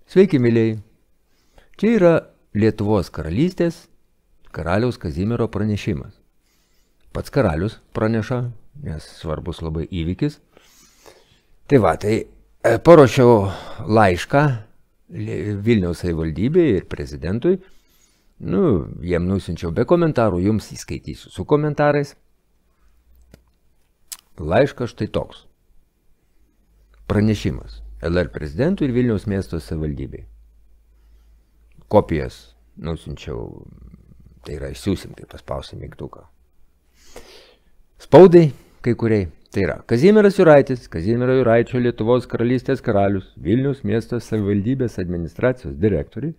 Sveiki, mėlyjei. Čia yra Lietuvos karalystės karaliaus Kazimiero pranešimas. Pats karalius praneša, nes svarbus labai įvykis. Tai va, paruošiau laišką Vilniaus savivaldybei ir prezidentui. Jiem nusinčiau be komentarų, jums įskaitysiu su komentarais. Laiškas štai toks. Pranešimas LR prezidentui ir Vilniaus miesto savivaldybei. Kopijas nusinčiau, tai yra išsiųsim, tai paspausim mygtuką. Spaudai, kai kuriai, tai yra Kazimieras Juraitis, Kazimiero Juraičio Lietuvos karalystės karalius, Vilniaus miesto savivaldybės administracijos direktoriui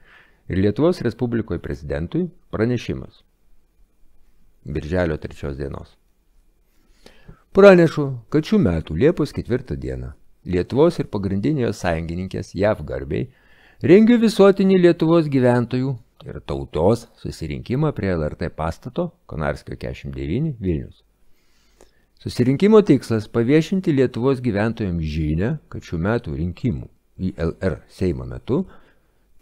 ir Lietuvos Respublikoje prezidentui pranešimas. Birželio 3 dienos. Pranešu, kad šių metų Liepos 4 dieną Lietuvos ir pagrindinės sąjungininkės JAV garbiai rengiu visuotinį Lietuvos gyventojų, tai yra tautos, susirinkimą prie LRT pastato Konarskio 49 Vilnius. Susirinkimo tikslas paviešinti Lietuvos gyventojams žinią, kad šių metų rinkimų į LR Seimo metu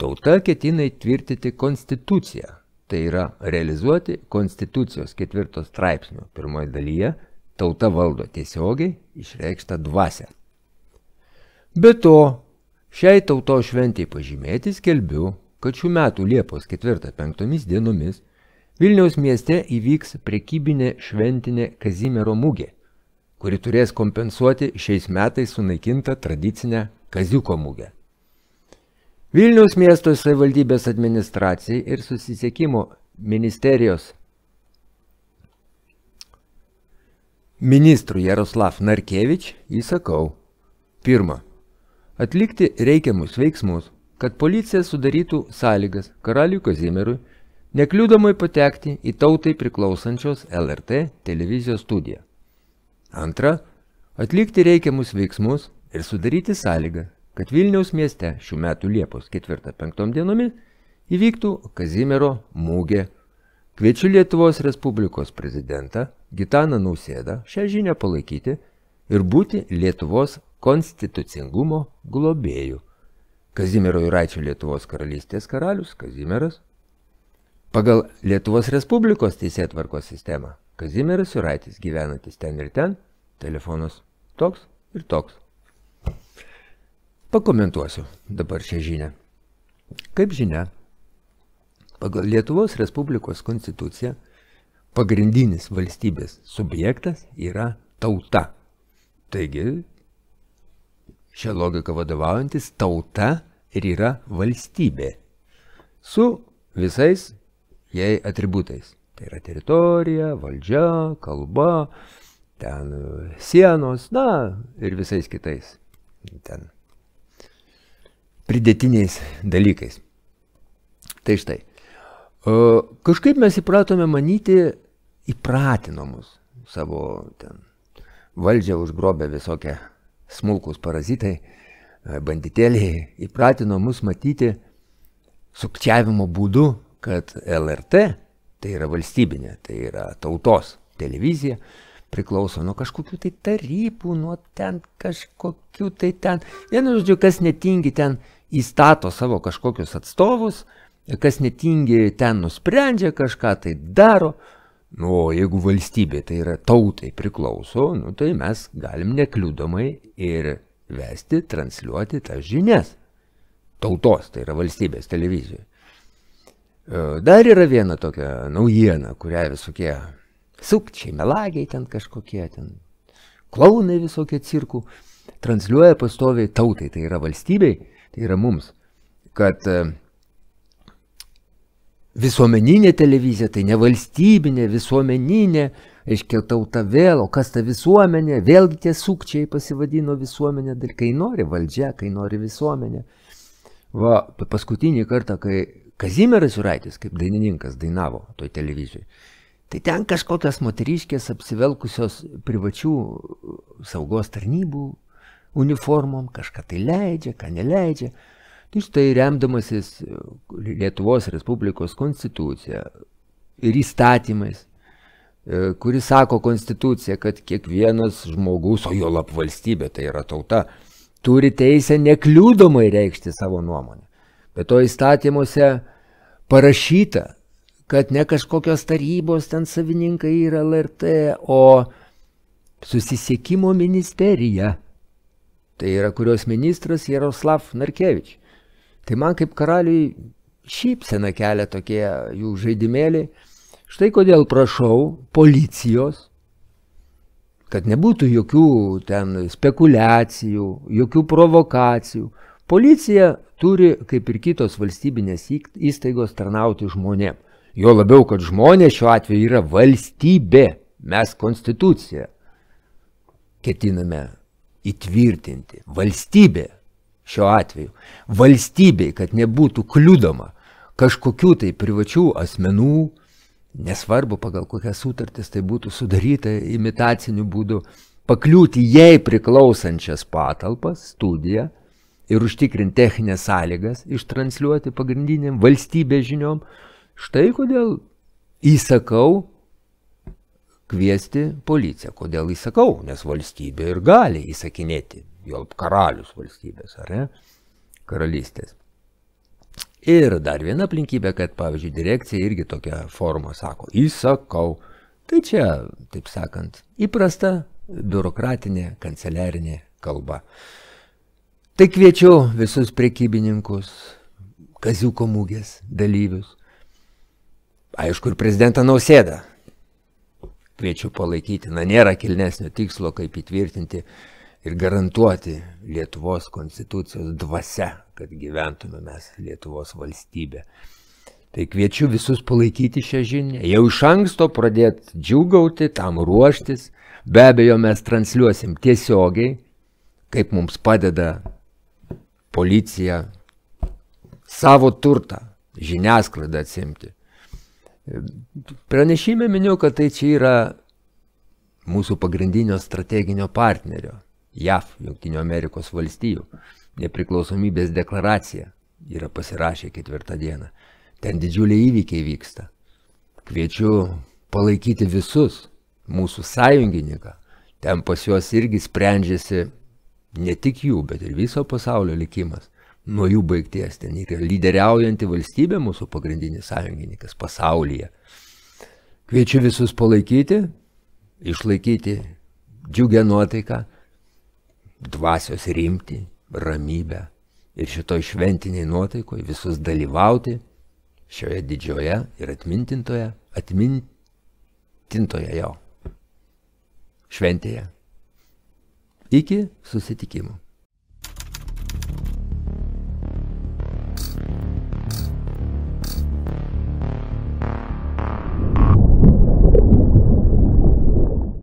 tauta ketina įtvirtinti konstituciją, tai yra realizuoti Konstitucijos 4 straipsnio 1 dalyje tauta valdo tiesiogiai išreikštą dvasią. Be to, šiai tautos šventei pažymėti skelbiu, kad šių metų Liepos 4-5 dienomis Vilniaus mieste įvyks prekybinė šventinė Kazimiero mugė, kuri turės kompensuoti šiais metais sunaikintą tradicinę Kaziuko mugę. Vilniaus miesto savivaldybės administracijai ir susisiekimo ministerijos ministrui Jaroslav Narkevič įsakau. Pirma, atlikti reikiamus veiksmus, kad policija sudarytų sąlygas karaliui Kazimierui nekliudomai patekti į tautai priklausančios LRT televizijos studiją. Antra, atlikti reikiamus veiksmus ir sudaryti sąlygą, kad Vilniaus mieste šių metų Liepos 4-5 dienomis įvyktų Kazimiero mugė. Kviečiu Lietuvos Respublikos prezidentą Gitaną Nausėdą šią žinią palaikyti ir būti Lietuvos konstitucingumo globėjų. Kazimiero Juraičio Lietuvos karalystės karalius Kazimieras. Pagal Lietuvos Respublikos teisėtvarkos sistemą Kazimieras Juraitis gyvenantis ten ir ten, telefonas toks ir toks. Pakomentuosiu dabar šią žinią. Kaip žinia, pagal Lietuvos Respublikos konstituciją pagrindinis valstybės subjektas yra tauta. Taigi, šią logiką vadovaujantis tauta ir yra valstybė su visais jai atributais. Tai yra teritorija, valdžia, kalba, ten sienos, ir visais kitais ten pridėtiniais dalykais. Tai štai. Kažkaip mes įpratome manyti, įpratino mus savo ten valdžią užgrobę visokie smulkus parazitai, banditėliai, įpratino mus matyti sukčiavimo būdu, kad LRT, tai yra valstybinė, tai yra tautos televizija, priklauso nuo kažkokių tai tarybų, nuo ten kažkokių tai ten. Vienu žodžiu, kas netingi ten įstato savo kažkokius atstovus, kas netingi ten nusprendžia kažką, tai daro. O jeigu valstybė, tai yra tautai priklauso, tai mes galim nekliudomai ir vesti, transliuoti tas žinias. Tautos, tai yra valstybės televizijoje. Dar yra viena tokia naujiena, kurią visokie sukčiai, melagiai ten kažkokie, ten klaunai visokie cirkų, transliuoja pastoviai tautai, tai yra valstybei, tai yra mums, kad visuomeninė televizija, tai ne valstybinė, visuomeninė, aiškiai tauta vėl, o kas ta visuomenė, vėlgi tie sukčiai pasivadino visuomenė, kai nori valdžia, kai nori visuomenė. Va, paskutinį kartą, kai Kazimieras Juraitis, kaip dainininkas, dainavo toj televizijoje, tai ten kažkokios moteriškės apsivelkusios privačių saugos tarnybų uniformom, kažką tai leidžia, ką neleidžia. Tai štai remdamasis Lietuvos Respublikos konstitucija ir įstatymais, kuris sako konstitucija, kad kiekvienas žmogus, o juolab valstybė, tai yra tauta, turi teisę nekliudomai reikšti savo nuomonę. Bet to įstatymuose parašyta, kad ne kažkokios tarybos ten savininkai yra LRT, o susisiekimo ministerija. Tai yra kurios ministras Jaroslav Narkevič. Tai man kaip karaliui šypsena kelia tokie jų žaidimėliai. Štai kodėl prašau policijos, kad nebūtų jokių ten spekulacijų, jokių provokacijų. Policija turi, kaip ir kitos valstybinės įstaigos, tarnauti žmonėm. Jo labiau, kad žmonės šiuo atveju yra valstybė. Mes konstituciją ketiname įtvirtinti. Valstybė šiuo atveju. Valstybei, kad nebūtų kliudoma kažkokių tai privačių asmenų, nesvarbu pagal kokias sutartis tai būtų sudaryta imitaciniu būdu, pakliūti jai priklausančias patalpas, studiją ir užtikrinti techninės sąlygas, ištransliuoti pagrindiniam valstybės žiniom. Štai kodėl įsakau kviesti policiją. Kodėl įsakau? Nes valstybė ir gali įsakinėti. Jau karalius valstybės, ar ne? Karalystės. Ir dar viena aplinkybė, kad, pavyzdžiui, direkcija irgi tokią formą sako, įsakau. Tai čia, taip sakant, įprasta biurokratinė, kanceliarinė kalba. Tai kviečiu visus prekybininkus, Kaziuko mugės dalyvius. Aišku, ir prezidentą Nausėdą kviečiu palaikyti. Na, nėra kilnesnio tikslo, kaip įtvirtinti ir garantuoti Lietuvos konstitucijos dvasia, kad gyventume mes Lietuvos valstybė. Tai kviečiu visus palaikyti šią žinią, jau iš anksto pradėti džiūgauti, tam ruoštis. Be abejo, mes transliuosim tiesiogiai, kaip mums padeda policija savo turtą, žiniasklaidą atsimti. Pranešime miniu, kad tai čia yra mūsų pagrindinio strateginio partnerio, JAV, Jungtinių Amerikos valstijų, nepriklausomybės deklaracija yra pasirašę 4 dieną. Ten didžiuliai įvykiai vyksta. Kviečiu palaikyti visus mūsų sąjungininką. Ten pas juos irgi sprendžiasi ne tik jų, bet ir viso pasaulio likimas. Nuo jų baigties. Ten yra lyderiaujanti valstybė, mūsų pagrindinis sąjungininkas pasaulyje. Kviečiu visus palaikyti, išlaikyti džiugę nuotaiką, dvasios rimtį, ramybę ir šitoj šventiniai nuotaikoje visus dalyvauti šioje didžioje ir atmintintoje jau šventėje. Iki susitikimų.